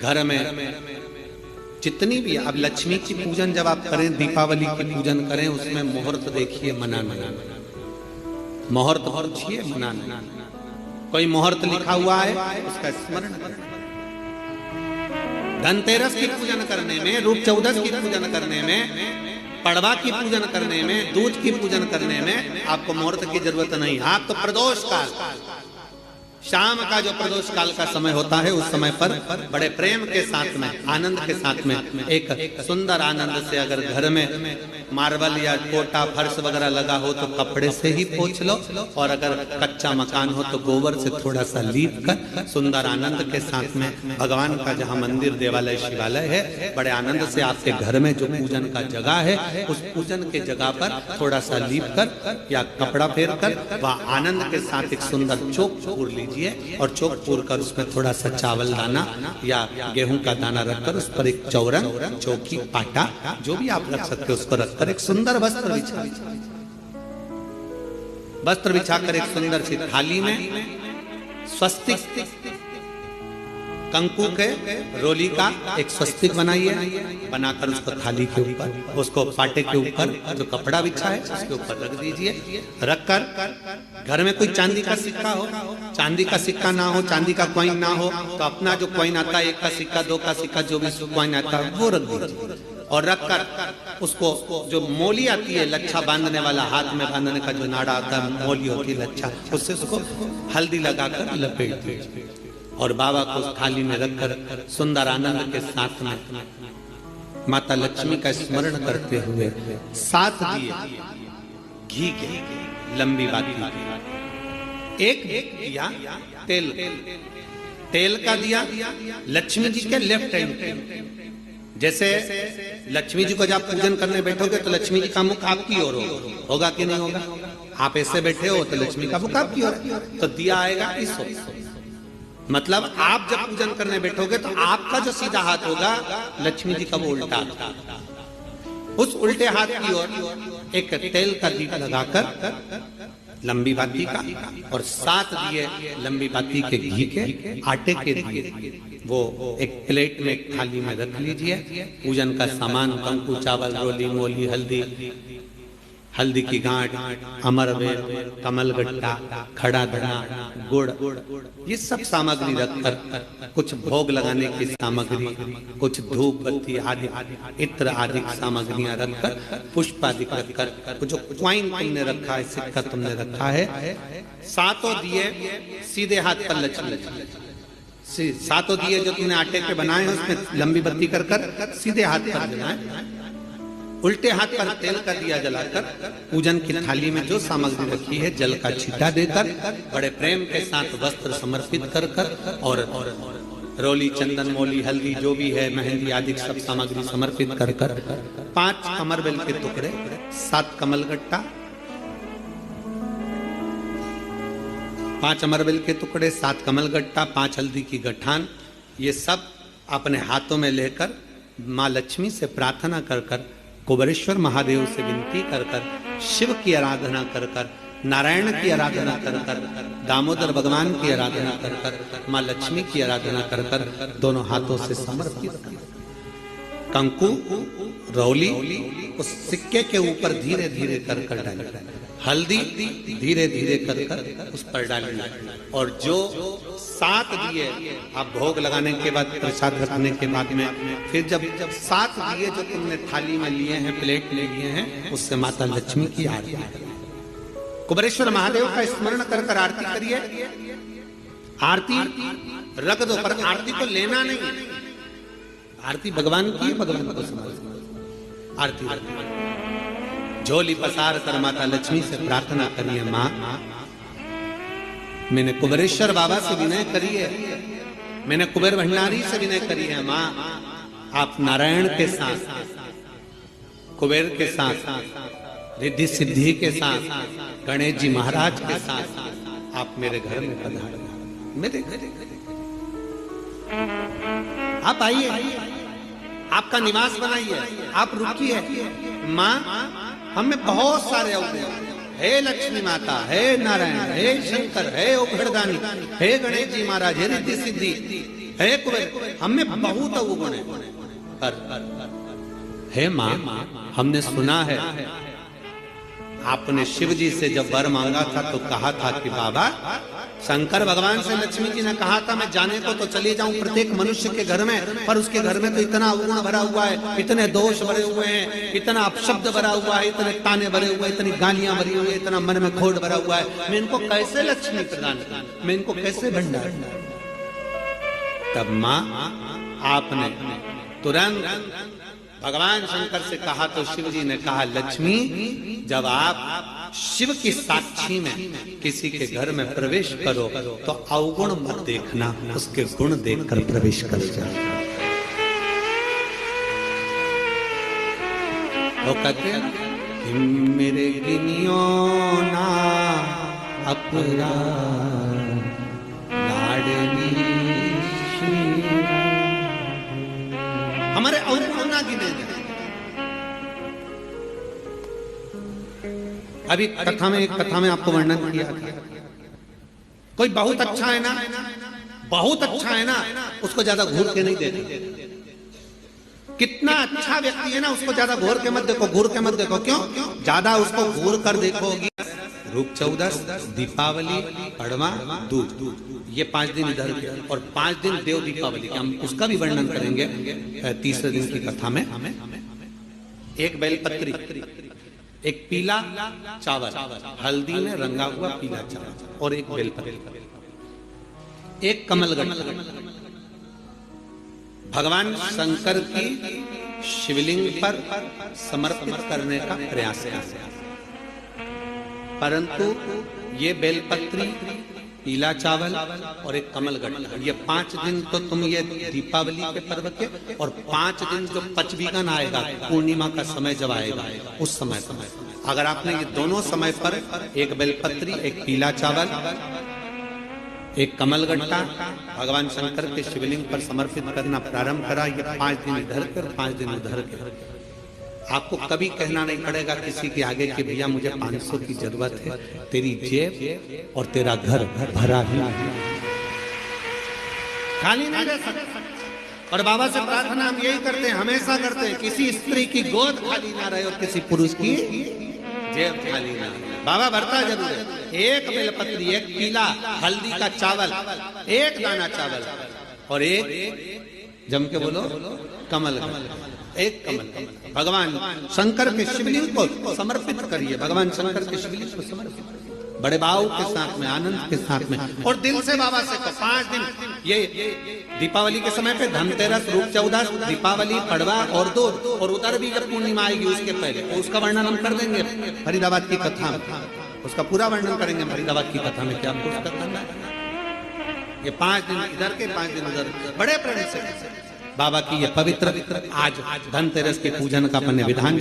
घर में जितनी भी, अब लक्ष्मी की पूजन जब आप करें, दीपावली की पूजन करें, उसमें मुहूर्त देखिए, मनाना, मुहूर्त पूछिए, मनाना। कोई मुहूर्त लिखा हुआ है उसका स्मरण करें। धनतेरस की पूजन करने में, रूप चौदस की पूजन करने में, पड़वा की पूजन करने में, दूज की पूजन करने में आपको मुहूर्त की जरूरत नहीं। आप तो प्रदोष काल, शाम का जो प्रदोष काल का समय होता है, उस समय पर बड़े प्रेम के साथ में, आनंद के साथ में, एक सुंदर आनंद से, अगर घर में मार्बल या कोटा फर्श वगैरह लगा हो तो कपड़े से ही पोंछ लो, और अगर कच्चा मकान हो तो गोबर से थोड़ा सा लीप कर सुंदर आनंद के साथ में भगवान का जहाँ मंदिर, देवालय, शिवालय है, बड़े आनंद से आपके घर में जो पूजन का जगह है, उस पूजन के जगह पर थोड़ा सा लीप कर या कपड़ा फेर कर वह आनंद के साथ एक सुंदर चौक पूर लीजिए, और चौक पूर कर उसमें थोड़ा सा चावल दाना या गेहूं का दाना रखकर उस पर एक चौरंग, चौकी, पाटा, जो भी आप रख सकते हो उसको रखकर एक सुंदर वस्त्र बिछाकर एक सुंदर सी थाली में स्वस्तिक, कंकु के रोली का एक स्वस्तिक बनाइए, बनाकर उसको थाली के ऊपर, उसको पाटे के ऊपर जो कपड़ा बिछा है उसके ऊपर रख दीजिए। रखकर घर में कोई चांदी का सिक्का हो, चांदी का सिक्का ना हो, चांदी का कॉइन ना हो, तो अपना जो कॉइन आता है, 1 का सिक्का, 2 का सिक्का, जो भी कॉइन आता है वो रख दीजिए। और रखकर उसको, जो मोली आती है लच्छा बांधने वाला, हाथ में बांधने का जो नाड़ा आता है, मोली होती है लच्छा, उससे उसको हल्दी लगाकर लपेट दीजिए और बाबा को उस थाली में रखकर सुंदर आनंद के साथ में माता लक्ष्मी का स्मरण करते हुए 7 दिए घी के, लंबी बाती, एक दिया तेल का दिया लक्ष्मी जी के लेफ्ट हैंड। जैसे लक्ष्मी जी को जब पूजन करने बैठोगे तो लक्ष्मी जी का मुख आपकी ओर होगा कि नहीं होगा? आप ऐसे बैठे हो तो लक्ष्मी का मुख आपकी ओर, तो दिया आएगा इस ओर। मतलब आप जब पूजन करने बैठोगे तो आपका जो सीधा हाथ होगा, लक्ष्मी जी का वो उल्टा, उस उल्टे हाथ की ओर एक तेल का दीप लगाकर लंबी बाती का, और 7 दिए लंबी बाती के घी के, आटे के दिए, वो एक प्लेट में, एक थाली में रख लीजिए। पूजन का सामान, कंकु, चावल, रोली, मोली, हल्दी की गांठ, अमरवेल, कमलगट्टा, खड़ा धना, गुड़, ये सब सामग्री रखकर, कुछ भोग लगाने की सामग्री, कुछ धूप बत्ती आदि, इत्र आदि सामग्रियां रखकर, पुष्प आदि रखकर, जो कॉइन तुमने रखा है, सिक्का तुमने रखा है, 7 दिए सीधे हाथ पर लक्ष्मी, 7 दिए जो तुमने आटे के बनाए हैं उसमें लंबी बत्ती कर सीधे हाथ पर जलाएं। उल्टे हाथ पर तेल का दिया जलाकर पूजन की थाली में जो सामग्री रखी है, जल का छींटा देकर, बड़े प्रेम के साथ वस्त्र समर्पित कर और रोली, चंदन, मोली, हल्दी, जो भी है, मेहंदी आदि सब सामग्री समर्पित कर 5 अमरबेल के टुकड़े, 7 कमलगट्टा, 5 अमरबेल के टुकड़े, 7 कमलगट्टा, 5 हल्दी की गठान, ये सब अपने हाथों में लेकर माँ लक्ष्मी से प्रार्थना कर कुबेरेश्वर महादेव से विनती कर शिव की आराधना कर नारायण की आराधना कर दामोदर भगवान की आराधना कर माँ लक्ष्मी की आराधना कर दोनों हाथों से समर्पित कंकु, रौली उस सिक्के के ऊपर धीरे धीरे कर डालें, हल्दी धीरे धीरे कर उस पर डालें, और जो 7 दिए आप भोग लगाने के बाद, प्रसाद रखने के बाद में, फिर जब 7 दिए जो तुमने थाली में लिए हैं, प्लेट ले लिए हैं, उससे माता लक्ष्मी की आरती, कुबेरेश्वर महादेव का स्मरण कर आरती करिए। आरती रख दो, पर आरती को लेना नहीं है, आरती भगवान की, भगवान को समझ आरती झोली पसार कर माता लक्ष्मी से प्रार्थना करिए, माँ मैंने कुबेरेश्वर बाबा से विनय करी है, मैंने कुबेर भंडारी से विनय करी है, माँ आप नारायण के साथ, कुबेर के साथ, रिद्धि सिद्धि के साथ, गणेश जी महाराज के साथ आप मेरे घर में पधारे, मेरे घर आप आइए, आपका निवास बनाइए, आप रुकिए। माँ हमें बहुत सारे अवगुण, हे लक्ष्मी माता, हे नारायण, हे शंकर, हे ओघड़दानी, हे गणेश जी महाराज, हे रिद्धि सिद्धि, एक हम में बहुत अवगुण है। पर हे माँ, हमने सुना है आपने शिव जी से जब वर मांगा था तो कहा था कि बाबा, शंकर भगवान से लक्ष्मी जी ने कहा था मैं जाने को तो चली जाऊं प्रत्येक मनुष्य के घर में, पर उसके घर में तो इतना अवगुण भरा हुआ है, इतने दोष भरे हुए हैं, इतना अपशब्द भरा हुआ है, इतने ताने भरे हुए, इतनी गालियां भरी हुई, इतना मन में खोट भरा हुआ है, मैं इनको कैसे लक्ष्मी प्रदान करूं, मैं इनको कैसे भंडार। तब माँ आपने तुरंत भगवान शंकर से कहा तो शिव जी ने कहा, लक्ष्मी जब आप शिव की साक्षी में किसी के घर में प्रवेश करो तो अवगुण मत देखना, उसके गुण देखकर प्रवेश कर जाओ। तो कहते हैं मेरे गिनियो ना अपराध लाडली हमारे अवगुण ना गिने जाए। अभी कथा में आपको वर्णन किया, कोई बहुत अच्छा है ना, बहुत अच्छा है ना, उसको ज्यादा घूर के नहीं देते। कितना अच्छा व्यक्ति है ना, उसको ज्यादा घूर के मत देखो, घूर के मत देखो। क्यों? ज्यादा उसको घूर कर देखोगी, रूप चौदस, दीपावली, पड़वा, दूध, ये 5 दिन इधर के, और 5 दिन देव दीपावली के, हम उसका भी वर्णन करेंगे तीसरे दिन की कथा में। एक बेलपत्री, एक पीला चावल, हल्दी में रंगा हुआ पीला चावल, और एक बेलपत्री, एक कमलगट्टा भगवान शंकर की शिवलिंग पर समर्पित करने का प्रयास है। परंतु ये बेलपत्री, पीला चावल और एक कमलगट्टा, ये 5 दिन तो तुम ये दीपावली के पर्व के, और 5 दिन जो पचवीगन आएगा, पूर्णिमा का समय जब आएगा, उस समय अगर आपने ये दोनों समय पर एक बेलपत्री, एक पीला चावल, एक कमलगट्टा भगवान शंकर के शिवलिंग पर समर्पित करना प्रारंभ करा, ये 5 दिन इधर के और 5 दिन उधर के, आपको कभी कहना नहीं पड़ेगा किसी के आगे कि भैया मुझे 500 की जरूरत है, तेरी जेब और तेरा घर भरा ही, खाली नहीं रह सकता। और बाबा से प्रार्थना हम यही करते हैं, हमेशा करते हैं, किसी स्त्री की गोद खाली ना रहे और किसी पुरुष की जेब खाली ना रहे। बाबा भरता जरूर है। एक बेलपत्री, एक पीला हल्दी का चावल, एक दाना चावल, और एक जम के बोलो कमल, एक कमल भगवान शंकर के शिवलिंग को समर्पित करिए। भगवान शंकर के शिवलिंग को समर्पित करिए बड़े भाव के साथ में, आनंद के साथ में, और दिल से बाबा से 5 दिन ये दीपावली के समय पे धनतेरस, रूप चौदस, दीपावली, पड़वा और दूध, और उधर भी जब पूर्णिमा आएगी उसके पहले, तो उसका वर्णन हम कर देंगे फरीदाबाद की कथा में, उसका पूरा वर्णन करेंगे फरीदाबाद की कथा में। क्या आपको उसका करना है? ये 5 दिन इधर के, 5 दिन उधर, बड़े प्रेम से बाबा की ये पवित्र आज धनतेरस के पूजन का अपने विधान